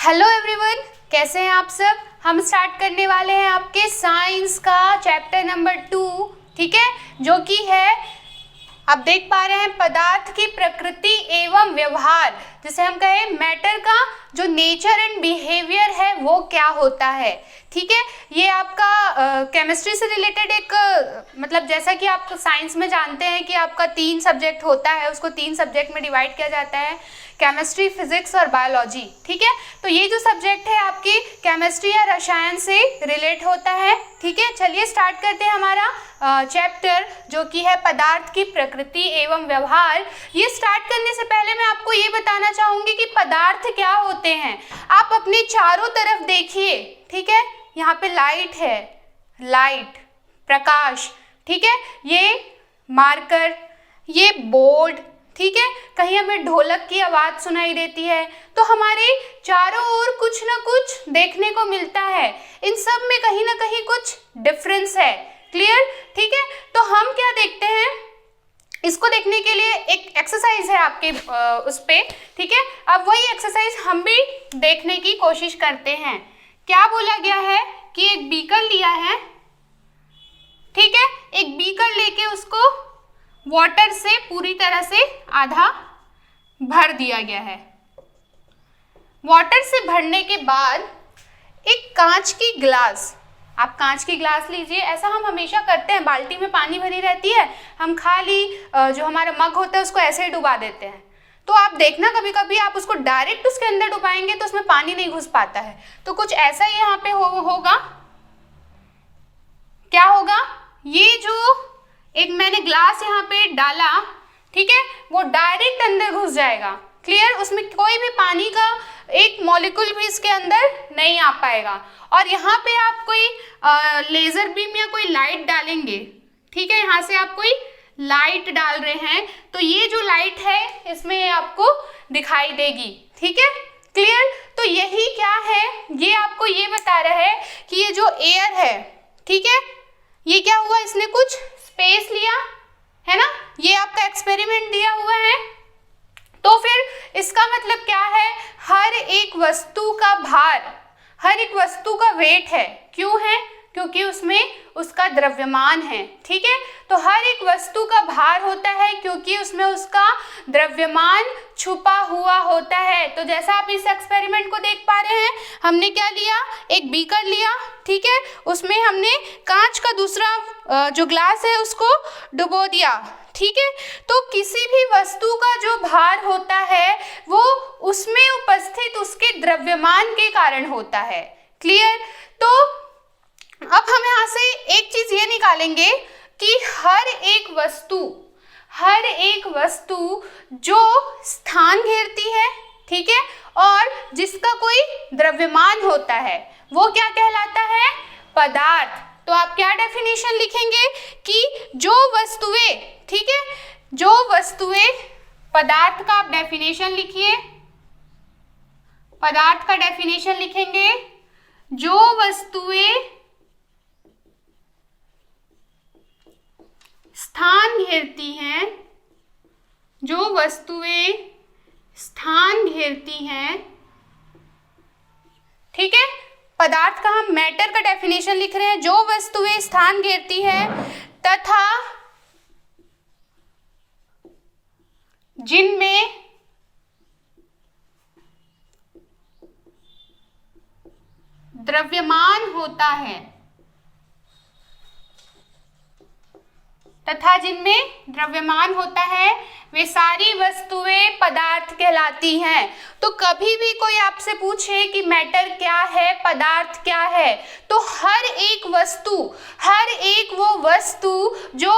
Hello everyone, कैसे हैं आप सब। हम स्टार्ट करने वाले हैं आपके साइंस का चैप्टर नंबर 2, ठीक है, जो कि है, आप देख पा रहे हैं, पदार्थ की प्रकृति एवं व्यवहार, जिसे हम कहें मैटर का जो नेचर एंड बिहेवियर है वो क्या होता है। ठीक है, ये आपका केमिस्ट्री से रिलेटेड एक मतलब जैसा कि आप साइंस में जानते हैं कि आपका 3 सब्जेक्ट होता है, उसको 3 सब्जेक्ट में डिवाइड किया जाता है, केमिस्ट्री, फिजिक्स और बायोलॉजी। ठीक है, तो ये जो सब्जेक्ट है आपकी केमिस्ट्री या रसायन से रिलेट होता है। ठीक है, चलिए स्टार्ट करते हैं हमारा चैप्टर जो कि है पदार्थ की प्रकृति एवं व्यवहार। ये स्टार्ट करने से पहले मैं आपको ये बताना चाहूंगी कि पदार्थ क्या होते हैं। आप अपने चारों तरफ देखिए, ठीक है, यहाँ पे लाइट है, लाइट, प्रकाश, ठीक है, ये मार्कर, ये बोर्ड, ठीक है, कहीं हमें ढोलक की आवाज सुनाई देती है, तो हमारे चारों ओर कुछ ना कुछ देखने को मिलता है। इन सब में कहीं ना कहीं कुछ डिफरेंस है। क्लियर? ठीक है, तो हम क्या देखते हैं, इसको देखने के लिए एक एक्सरसाइज है आपके उस पे। ठीक है, अब वही एक्सरसाइज हम भी देखने की कोशिश करते हैं। क्या बोला गया है कि एक बीकर लिया है, ठीक है, एक बीकर लेके उसको वाटर से पूरी तरह से आधा भर दिया गया है। वाटर से भरने के बाद एक कांच की ग्लास, आप कांच की ग्लास लीजिए, ऐसा हम हमेशा करते हैं, बाल्टी में पानी भरी रहती है, हम खाली जो हमारा मग होता है उसको ऐसे ही डुबा देते हैं। तो आप देखना कभी कभी आप उसको डायरेक्ट उसके अंदर डुबाएंगे तो उसमें पानी नहीं घुस पाता है। तो कुछ ऐसा ही यहाँ पे होगा। क्या होगा, ये जो एक मैंने ग्लास यहाँ पे डाला, ठीक है, वो डायरेक्ट अंदर घुस जाएगा। क्लियर? उसमें कोई भी पानी का एक मॉलिक्यूल भी इसके अंदर नहीं आ पाएगा। और यहाँ पे आप कोई लेजर बीम या कोई लाइट डालेंगे, ठीक है, यहाँ से आप कोई लाइट डाल रहे हैं तो ये जो लाइट है इसमें आपको दिखाई देगी। ठीक है, क्लियर? तो यही क्या है, ये आपको ये बता रहा है कि ये जो एयर है, ठीक है, ये क्या हुआ, इसने कुछ स्पेस लिया है ना, ये आपका एक्सपेरिमेंट दिया हुआ है। तो फिर इसका मतलब क्या है, हर एक वस्तु का भार, हर एक वस्तु का वेट है। क्यों है? क्योंकि उसमें उसका द्रव्यमान है। ठीक है, तो हर एक वस्तु का भार होता है क्योंकि उसमें उसका द्रव्यमान छुपा हुआ होता है। तो जैसा आप इस एक्सपेरिमेंट को देख पा रहे हैं, हमने क्या लिया, एक बीकर लिया, ठीक है, उसमें हमने कांच का दूसरा जो ग्लास है उसको डुबो दिया। ठीक है, तो किसी भी वस्तु का जो भार होता है वो उसमें उपस्थित उसके द्रव्यमान के कारण होता है। क्लियर? तो अब हम यहाँ से एक चीज ये निकालेंगे कि हर एक वस्तु जो स्थान घेरती है, ठीक है, और जिसका कोई द्रव्यमान होता है वो क्या कहलाता है, पदार्थ। तो आप क्या डेफिनेशन लिखेंगे कि जो वस्तुएं, ठीक है, जो वस्तुएं, पदार्थ का आप डेफिनेशन लिखिए, पदार्थ का डेफिनेशन लिखेंगे, जो वस्तुएं स्थान घेरती हैं, जो वस्तुएं स्थान घेरती हैं, ठीक है, पदार्थ का हम मैटर का डेफिनेशन लिख रहे हैं, जो वस्तुएं स्थान घेरती है तथा जिनमें द्रव्यमान होता है, तथा जिनमें द्रव्यमान होता है वे सारी वस्तुएं पदार्थ कहलाती हैं। तो कभी भी कोई आपसे पूछे कि मैटर क्या है, पदार्थ क्या है, तो हर एक वो वस्तु जो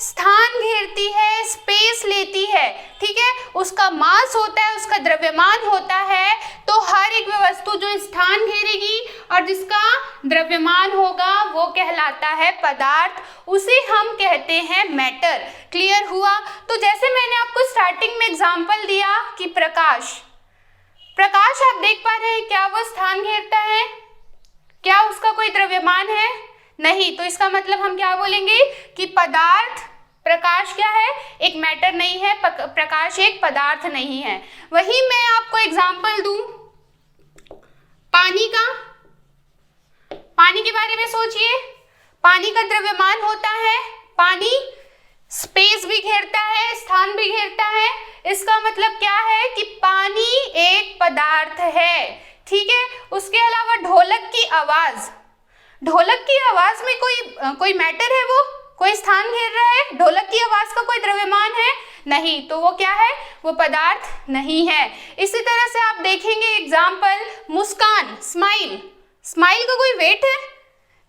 स्थान घेरती है, स्पेस लेती है, ठीक है, उसका मास होता है, उसका द्रव्यमान होता है, तो हर एक वस्तु जो स्थान घेरेगी और जिसका द्रव्यमान होगा वो कहलाता है पदार्थ, उसे हम कहते हैं मैटर। क्लियर हुआ? तो जैसे मैंने आपको स्टार्टिंग में एग्जांपल दिया कि प्रकाश आप देख पा रहे हैं, क्या वो स्थान घेरता है, क्या उसका कोई द्रव्यमान है? नहीं। तो इसका मतलब हम क्या बोलेंगे कि पदार्थ, प्रकाश क्या है, एक मैटर नहीं है, प्रकाश एक पदार्थ नहीं है। वही मैं आपको एग्जांपल दूं, में सोचिए, पानी का द्रव्यमान होता है, पानी स्पेस भी घेरता है, स्थान भी घेरता है। इसका मतलब क्या है कि पानी एक पदार्थ है, ठीक है। उसके अलावा ढोलक की आवाज, ढोलक की आवाज में कोई मैटर है, वो कोई स्थान घेर रहा है? ढोलक की आवाज का कोई द्रव्यमान है? नहीं, तो वो क्या है? वो पदार्थ नहीं है। इसी तरह से आप देखेंगे एग्जाम्पल, मुस्कान, स्माइल, स्माइल का कोई वेट है?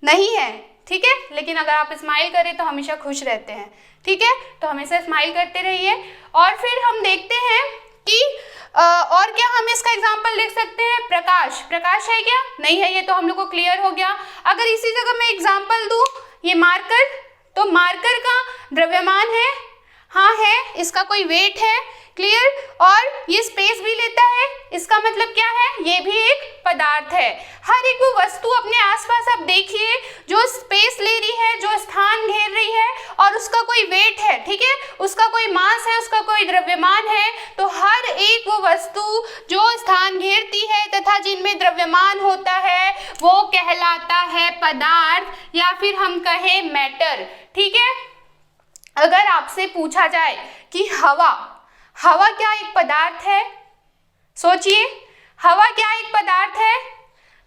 नहीं है, ठीक है। लेकिन अगर आप स्माइल करें तो हमेशा खुश रहते हैं, ठीक है। तो हमेशा स्माइल करते रहिए। और फिर हम देखते हैं कि और क्या हम इसका एग्जाम्पल देख सकते हैं, प्रकाश, प्रकाश है क्या? नहीं है, ये तो हम लोग को क्लियर हो गया। अगर इसी जगह मैं एग्जाम्पल दूं, ये मार्कर, तो मार्कर का द्रव्यमान है? हाँ है, इसका कोई वेट है, क्लियर। और ये स्पेस भी लेता है, इसका मतलब क्या है? ये भी एक पदार्थ है। हर एक वो वस्तु अपने आसपास आप देखिए जो स्पेस ले रही है, जो स्थान घेर रही है और उसका कोई वेट है, ठीक है, उसका कोई मास है, उसका कोई द्रव्यमान है। तो हर एक वो वस्तु जो स्थान घेरती है तथा जिनमें द्रव्यमान होता है वो कहलाता है पदार्थ या फिर हम कहें मैटर, ठीक है। अगर आपसे पूछा जाए कि हवा, हवा क्या एक पदार्थ है? सोचिए, हवा क्या एक पदार्थ है?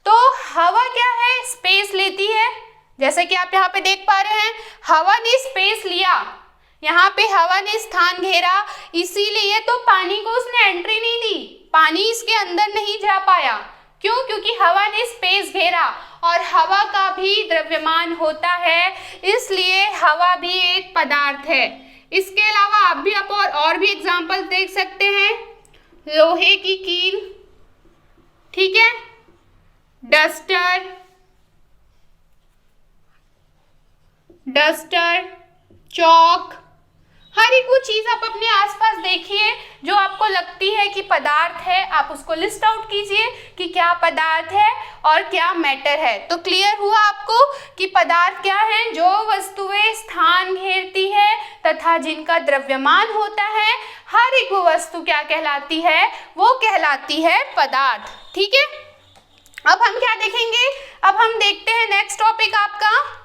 तो हवा क्या है? स्पेस लेती है। जैसे कि आप यहाँ पे देख पा रहे हैं, हवा ने स्पेस लिया, यहाँ पे हवा ने स्थान घेरा, इसीलिए तो पानी को उसने एंट्री नहीं दी, पानी इसके अंदर नहीं जा पाया। क्यों? क्योंकि हवा ने स्पेस घेरा और हवा का भी द्रव्यमान होता है, इसलिए हवा भी एक पदार्थ है। इसके अलावा आप और भी एग्जाम्पल देख सकते हैं, लोहे की कील, ठीक है, डस्टर, चौक, हर एक वो चीज आप अपने आसपास देखिए जो आपको लगती है कि पदार्थ है, आप उसको लिस्ट आउट कीजिए कि क्या पदार्थ है और क्या मैटर है। तो क्लियर हुआ आपको कि पदार्थ क्या है? जो वस्तुएं स्थान घेरती है तथा जिनका द्रव्यमान होता है, हर एक वो वस्तु क्या कहलाती है? वो कहलाती है पदार्थ, ठीक है। अब हम क्या देखेंगे? अब हम देखते हैं नेक्स्ट टॉपिक आपका,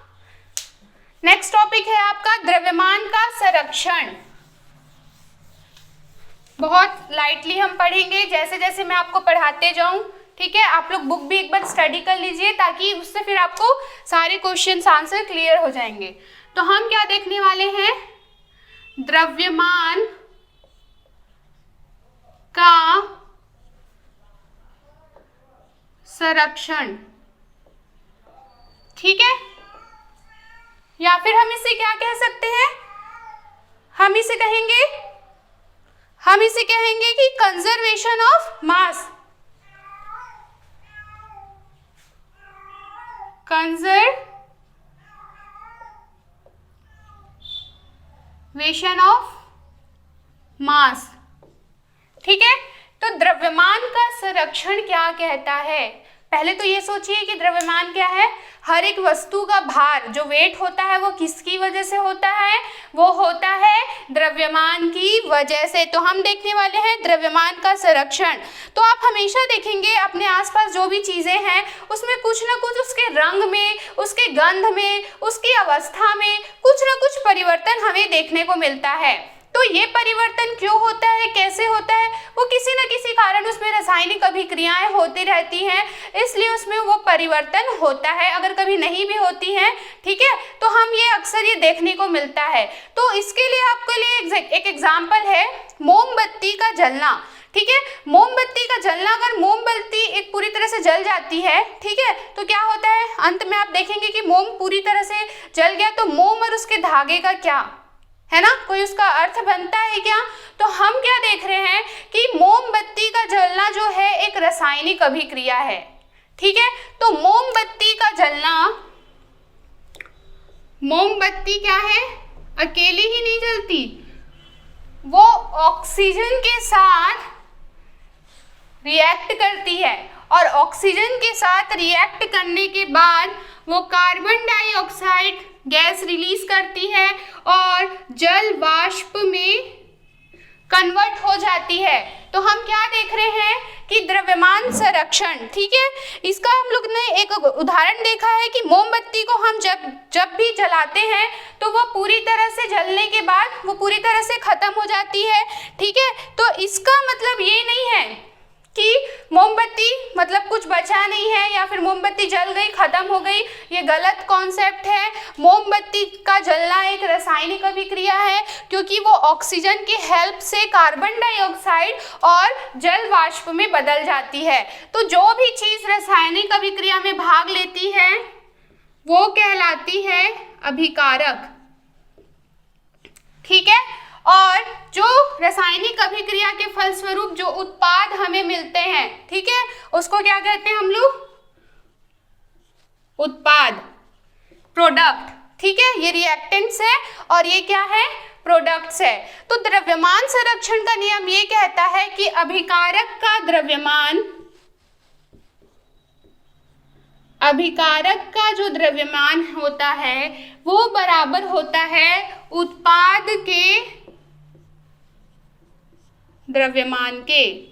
नेक्स्ट टॉपिक है आपका द्रव्यमान का संरक्षण। बहुत लाइटली हम पढ़ेंगे, जैसे जैसे मैं आपको पढ़ाते जाऊं, ठीक है। आप लोग बुक भी एक बार स्टडी कर लीजिए ताकि उससे फिर आपको सारे क्वेश्चंस आंसर क्लियर हो जाएंगे। तो हम क्या देखने वाले हैं? द्रव्यमान का संरक्षण, ठीक है। या फिर हम इसे क्या कह सकते हैं? हम इसे कहेंगे कि conservation of mass, conservation of mass, ठीक है। तो द्रव्यमान का संरक्षण क्या कहता है? पहले तो ये सोचिए कि द्रव्यमान क्या है? हर एक वस्तु का भार, जो वेट होता है, वो किसकी वजह से होता है? वो होता है द्रव्यमान की वजह से। तो हम देखने वाले हैं द्रव्यमान का संरक्षण। तो आप हमेशा देखेंगे अपने आसपास जो भी चीजें हैं उसमें कुछ ना कुछ उसके रंग में, उसके गंध में, उसकी अवस्था में कुछ ना कुछ परिवर्तन हमें देखने को मिलता है। तो ये परिवर्तन क्यों होता है, कैसे होता है? वो किसी न किसी कारण उसमें रासायनिक अभिक्रियाएं होती रहती हैं, इसलिए उसमें वो परिवर्तन होता है। अगर कभी नहीं भी होती हैं, ठीक है, तो हम ये अक्सर ये देखने को मिलता है। तो इसके लिए आपके लिए एक एग्जाम्पल है मोमबत्ती का जलना, ठीक है। मोमबत्ती का जलना, अगर मोमबत्ती एक पूरी तरह से जल जाती है, ठीक है, तो क्या होता है? अंत में आप देखेंगे कि मोम पूरी तरह से जल गया, तो मोम और उसके धागे का क्या है ना, कोई उसका अर्थ बनता है क्या? तो हम क्या देख रहे हैं कि मोमबत्ती का जलना जो है एक रासायनिक अभिक्रिया है, ठीक है। तो मोमबत्ती का जलना, मोमबत्ती क्या है? अकेली ही नहीं जलती, वो ऑक्सीजन के साथ रिएक्ट करती है और ऑक्सीजन के साथ रिएक्ट करने के बाद वो कार्बन डाइऑक्साइड गैस रिलीज करती है और जल वाष्प में कन्वर्ट हो जाती है। तो हम क्या देख रहे हैं कि द्रव्यमान संरक्षण, ठीक है, इसका हम लोग ने एक उदाहरण देखा है कि मोमबत्ती को हम जब भी जलाते हैं तो वो पूरी तरह से जलने के बाद वो पूरी तरह से खत्म हो जाती है, ठीक है। तो इसका मतलब ये नहीं है कि मोमबत्ती मतलब कुछ बचा नहीं है या फिर मोमबत्ती जल गई खत्म हो गई, ये गलत कॉन्सेप्ट है। मोमबत्ती का जलना एक रासायनिक अभिक्रिया है, क्योंकि वो ऑक्सीजन की हेल्प से कार्बन डाइऑक्साइड और जल वाष्प में बदल जाती है। तो जो भी चीज रासायनिक अभिक्रिया में भाग लेती है वो कहलाती है अभिकारक, ठीक है। और जो रासायनिक अभिक्रिया के फलस्वरूप जो उत्पाद हमें मिलते हैं, ठीक है, उसको क्या कहते हैं हम लोग? उत्पाद, प्रोडक्ट, ठीक है। ये रिएक्टेंट्स है और ये क्या है? प्रोडक्ट्स है। तो द्रव्यमान संरक्षण का नियम ये कहता है कि अभिकारक का जो द्रव्यमान होता है वो बराबर होता है उत्पाद के द्रव्यमान के।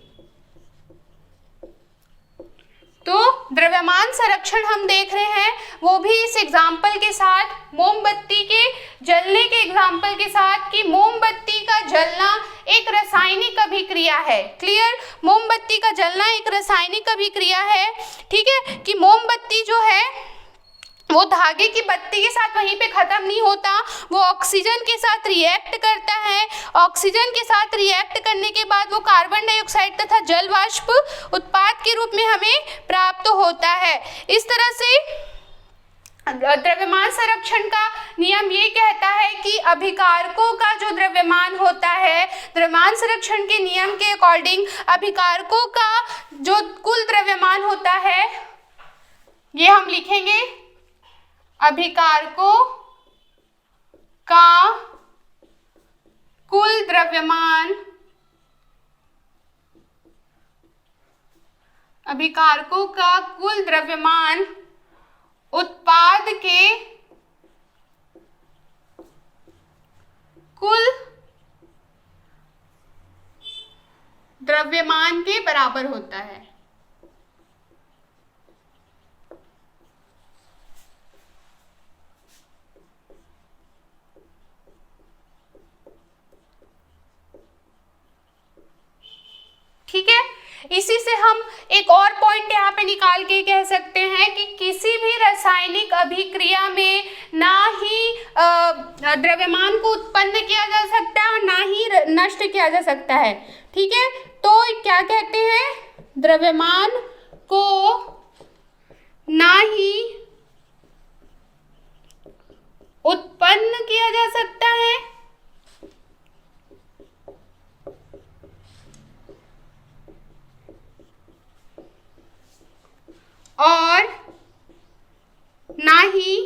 तो द्रव्यमान संरक्षण हम देख रहे हैं वो भी इस एग्जाम्पल के साथ, मोमबत्ती के जलने के एग्जाम्पल के साथ, कि मोमबत्ती का जलना एक रासायनिक अभिक्रिया है। क्लियर? मोमबत्ती का जलना एक रासायनिक अभिक्रिया है, ठीक है, कि मोमबत्ती जो है वो धागे की बत्ती के साथ वहीं पे खत्म नहीं होता, वो ऑक्सीजन के साथ रिएक्ट करता है। ऑक्सीजन के साथ रिएक्ट करने के बाद वो कार्बन डाइऑक्साइड तथा जल वाष्प उत्पाद के रूप में हमें प्राप्त होता है। इस तरह से द्रव्यमान संरक्षण का नियम ये कहता है कि अभिकारकों का जो द्रव्यमान होता है, द्रव्यमान संरक्षण के नियम के अकॉर्डिंग अभिकारकों का जो कुल द्रव्यमान होता है, ये हम लिखेंगे अभिकारकों का कुल द्रव्यमान, अभिकारकों का कुल द्रव्यमान उत्पाद के कुल द्रव्यमान के बराबर होता है। ठीक है, इसी से हम एक और पॉइंट यहाँ पे निकाल के कह सकते हैं कि किसी भी रासायनिक अभिक्रिया में ना ही द्रव्यमान को उत्पन्न किया जा सकता है और ना ही नष्ट किया जा सकता है। ठीक है, तो क्या कहते हैं? द्रव्यमान को ना ही उत्पन्न किया जा सकता है और ना ही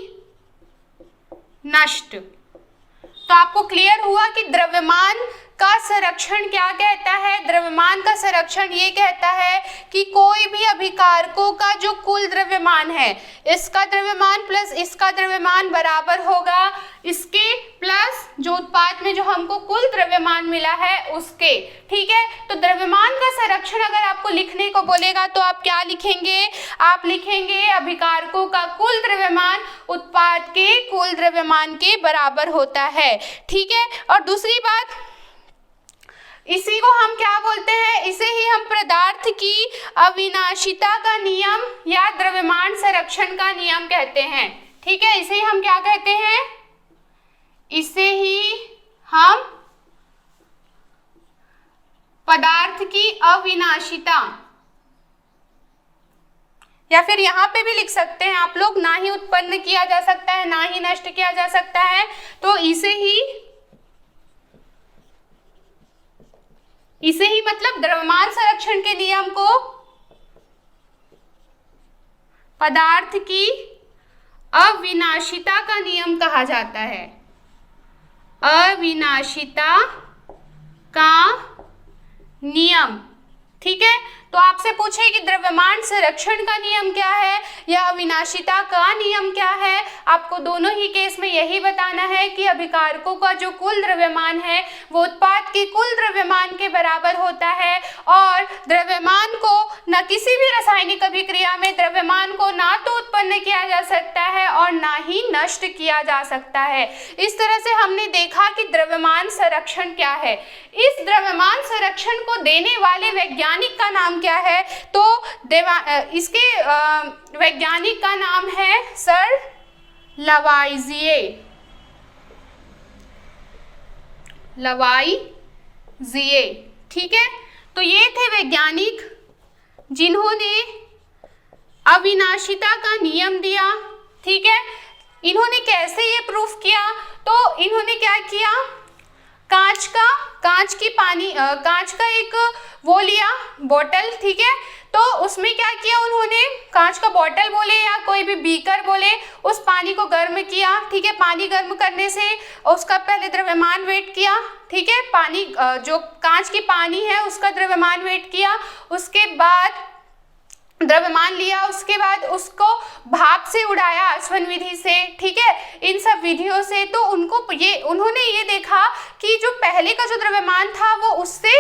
नष्ट। तो आपको क्लियर हुआ कि द्रव्यमान का संरक्षण क्या कहता है? द्रव्यमान का संरक्षण ये कहता है कि कोई भी अभिकारकों का जो कुल द्रव्यमान है, इसका द्रव्यमान प्लस इसका द्रव्यमान बराबर होगा इसके प्लस जो उत्पाद में जो हमको कुल द्रव्यमान मिला है उसके। ठीक है, तो द्रव्यमान का संरक्षण अगर आपको लिखने को बोलेगा तो आप क्या लिखेंगे? आप लिखेंगे अभिकारकों का कुल द्रव्यमान उत्पाद के कुल द्रव्यमान के बराबर होता है। ठीक है, और दूसरी बात, इसी को हम क्या बोलते हैं? इसे ही हम पदार्थ की अविनाशिता का नियम या द्रव्यमान संरक्षण का नियम कहते हैं। ठीक है, इसे हम क्या कहते हैं? इसे ही हम पदार्थ की अविनाशिता, या फिर यहाँ पे भी लिख सकते हैं आप लोग, ना ही उत्पन्न किया जा सकता है ना ही नष्ट किया जा सकता है, तो इसे ही मतलब द्रव्यमान संरक्षण के नियम को पदार्थ की अविनाशिता का नियम कहा जाता है। अविनाशिता का नियम। ठीक है, तो आपसे पूछे कि द्रव्यमान संरक्षण का नियम क्या है या अविनाशिता का नियम क्या है, आपको दोनों ही केस में यही बताना है कि अभिकारकों का जो कुल द्रव्यमान है वो उत्पाद के कुल द्रव्यमान के बराबर होता है, और द्रव्यमान को न किसी भी रासायनिक अभिक्रिया में द्रव्यमान को ना तो उत्पन्न किया जा सकता है और ना ही नष्ट किया जा सकता है। इस तरह से हमने देखा कि द्रव्यमान संरक्षण क्या है। इस द्रव्यमान संरक्षण को देने वाले वैज्ञानिक का नाम क्या है, तो इसके वैज्ञानिक का नाम है सर लवाइजिए। लवाइजिए, ठीक है। तो ये थे वैज्ञानिक जिन्होंने अविनाशिता का नियम दिया, ठीक है। इन्होंने कैसे ये प्रूफ किया, तो इन्होंने क्या किया, कांच का एक वो लिया बोतल, ठीक है। तो उसमें क्या किया उन्होंने, कांच का बोतल बोले या कोई भी बीकर बोले, उस पानी को गर्म किया, ठीक है। पानी गर्म करने से उसका पहले द्रव्यमान वेट किया, ठीक है। पानी जो कांच की पानी है उसका द्रव्यमान वेट किया, उसके बाद द्रव्यमान लिया, उसके बाद उसको भाप से उड़ाया आसवन विधि से, ठीक है। इन सब विधियों से तो उन्होंने ये देखा कि जो पहले का जो द्रव्यमान था वो उससे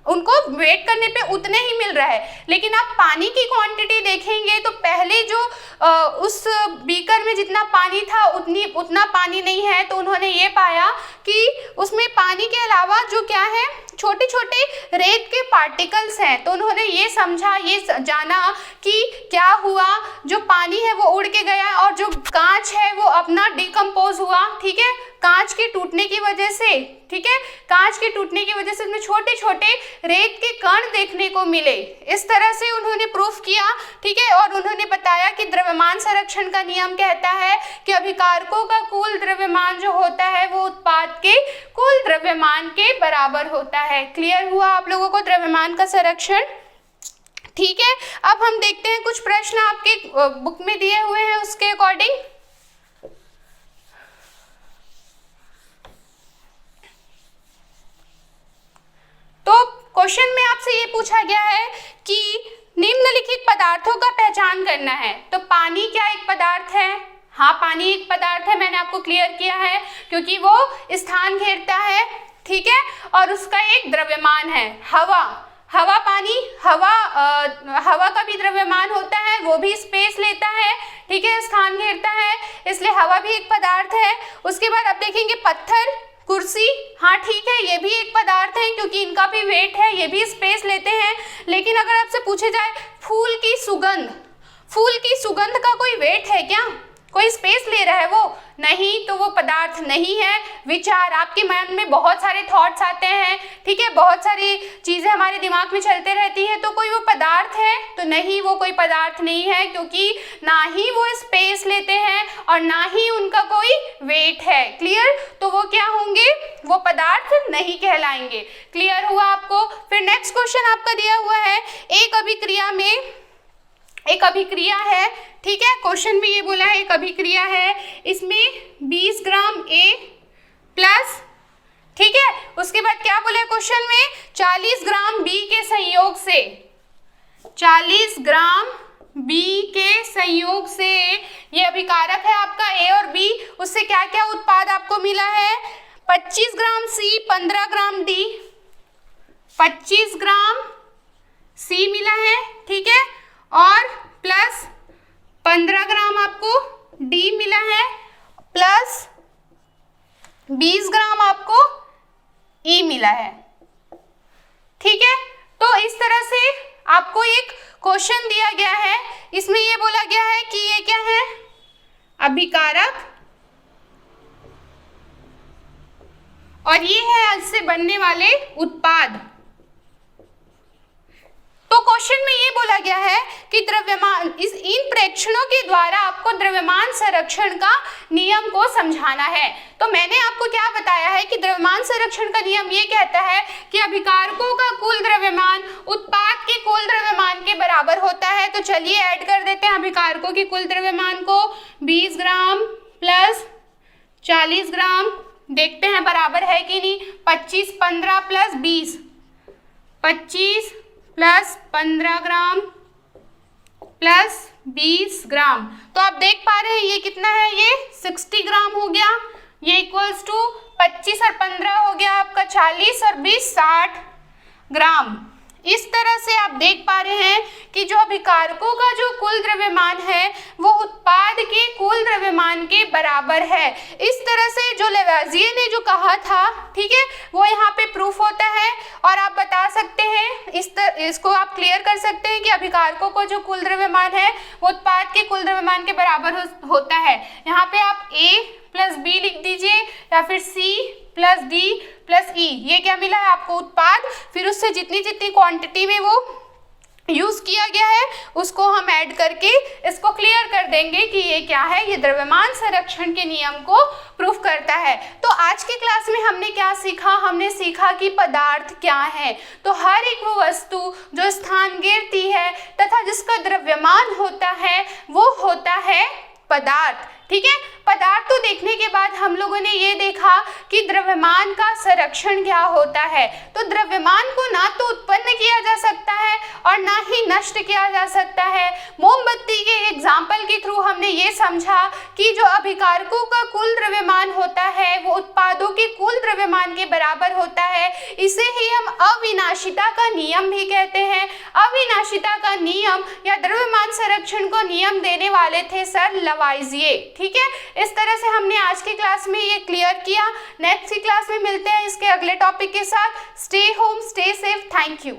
उनको वेट करने पे उतने ही मिल रहा है, लेकिन आप पानी की क्वांटिटी देखेंगे तो पहले जो उस बीकर में जितना पानी था उतना पानी नहीं है। तो उन्होंने ये पाया कि उसमें पानी के अलावा जो क्या है, छोटे छोटे रेत के पार्टिकल्स हैं। तो उन्होंने ये समझा, ये जाना कि क्या हुआ, जो पानी है वो उड़ के गया और जो कांच है वो अपना डिकम्पोज हुआ, ठीक है, कांच के टूटने की वजह से, ठीक है। कांच के टूटने की वजह से उसमें छोटे छोटे रेत के कण देखने को मिले। इस तरह से उन्होंने प्रूफ किया, ठीक है। और उन्होंने बताया कि द्रव्यमान संरक्षण का नियम कहता है कि अभिकारकों का कुल द्रव्यमान जो होता है वो उत्पाद के कुल द्रव्यमान के बराबर होता है। क्लियर हुआ आप लोगों को द्रव्यमान का संरक्षण, ठीक है। अब हम देखते हैं कुछ प्रश्न आपके बुक में दिए हुए हैं उसके अकॉर्डिंग। तो क्वेश्चन में आपसे ये पूछा गया है कि निम्नलिखित पदार्थों का पहचान करना है। तो पानी क्या एक पदार्थ है? हाँ, पानी एक पदार्थ है, मैंने आपको क्लियर किया है, क्योंकि वो स्थान घेरता है, ठीक है। और उसका एक द्रव्यमान है हवा। हवा का भी द्रव्यमान होता है, वो भी स्पेस लेता है, ठीक है, स्थान घेरता है, इसलिए हवा भी एक पदार्थ है। उसके बाद आप देखेंगे पत्थर, कुर्सी, हाँ ठीक है, ये भी एक पदार्थ है क्योंकि इनका भी वेट है, ये भी स्पेस लेते हैं। लेकिन अगर आपसे पूछे जाए फूल की सुगंध का कोई वेट है क्या? कोई स्पेस ले रहा है वो? नहीं, तो वो पदार्थ नहीं है। विचार, आपके मन में बहुत सारे थॉट्स आते हैं, ठीक है, बहुत सारी चीजें हमारे दिमाग में चलते रहती है, तो कोई वो पदार्थ है? तो नहीं, वो कोई पदार्थ नहीं है, क्योंकि ना ही वो स्पेस लेते हैं और ना ही उनका कोई वेट है। क्लियर? तो वो क्या होंगे? वो पदार्थ नहीं कहलाएंगे। क्लियर हुआ आपको? फिर नेक्स्ट क्वेश्चन आपका दिया हुआ है, एक अभिक्रिया है, ठीक है, क्वेश्चन में ये बोला है एक अभिक्रिया है, इसमें 20 ग्राम A प्लस, ठीक है, उसके बाद क्या बोला है क्वेश्चन में, 40 ग्राम B के संयोग से, 40 ग्राम B के संयोग से ये अभिकारक है आपका A और B, उससे क्या क्या उत्पाद आपको मिला है? 25 ग्राम C, 15 ग्राम D, 25 ग्राम C मिला है, ठीक है, और प्लस 15 ग्राम आपको D मिला है, प्लस 20 ग्राम आपको E मिला है, ठीक है। तो इस तरह से आपको एक क्वेश्चन दिया गया है, इसमें ये बोला गया है कि ये क्या है? अभिकारक, और ये है इससे बनने वाले उत्पाद। तो क्वेश्चन में ये बोला गया है कि द्रव्यमान, इन प्रेक्षणों के द्वारा आपको द्रव्यमान संरक्षण का नियम को समझाना है। तो मैंने आपको क्या बताया है कि द्रव्यमान संरक्षण का नियम ये कहता है कि अभिकारकों का कुल द्रव्यमान उत्पाद के कुल द्रव्यमान के बराबर होता है। तो चलिए ऐड कर देते हैं अभिकारकों के कुल द्रव्यमान को, 20 ग्राम प्लस 40 ग्राम, देखते हैं बराबर है कि नहीं। 25 15 प्लस 20, 25 प्लस 15 ग्राम प्लस 20 ग्राम। तो आप देख पा रहे हैं ये कितना है, ये 60 ग्राम हो गया। ये इक्वल्स टू 25 और 15 हो गया आपका 40 और 20 60 ग्राम। इस तरह से आप देख पा रहे हैं कि जो अभिकारकों का जो कुल द्रव्यमान है वो उत्पाद के कुल द्रव्यमान के बराबर है। इस तरह से जो लेवाजिये ने जो कहा था, ठीक है, वो यहाँ पे प्रूफ होता है और आप बता सकते हैं, इसको आप क्लियर कर सकते हैं कि अभिकारकों को जो कुल द्रव्यमान है वो उत्पाद के कुल द्रव्यमान के बराबर होता है। यहाँ पे आप A प्लस बी लिख दीजिए या फिर C plus D plus E। ये क्या मिला है आपको, उत्पाद, फिर उससे जितनी जितनी क्वांटिटी में वो यूज किया गया है उसको हम ऐड करके इसको क्लियर कर देंगे कि ये क्या है, ये द्रव्यमान संरक्षण के नियम को प्रूफ करता है। तो आज की क्लास में हमने क्या सीखा, हमने सीखा कि पदार्थ क्या है। तो हर एक वो वस्तु जो स्थान घेरती है तथा जिसका द्रव्यमान होता है वो होता है पदार्थ, ठीक है। पदार्थ तो देखने के बाद हम लोगों ने ये देखा कि द्रव्यमान का संरक्षण क्या होता है। तो द्रव्यमान को ना तो उत्पन्न किया जा सकता है और ना ही नष्ट किया जा सकता है। मोमबत्ती के एग्जाम्पल के थ्रू हमने ये समझा कि जो अभिकारकों का कुल द्रव्यमान होता है वो उत्पादों के कुल द्रव्यमान के बराबर होता है। इसे ही हम अविनाशिता का नियम भी कहते हैं। अविनाशिता का नियम या द्रव्यमान संरक्षण को नियम देने वाले थे सर लवाइजिये, ठीक है। इस तरह से हमने आज की क्लास में ये क्लियर किया। नेक्स्ट की क्लास में मिलते हैं इसके अगले टॉपिक के साथ। Stay home, stay safe, thank you.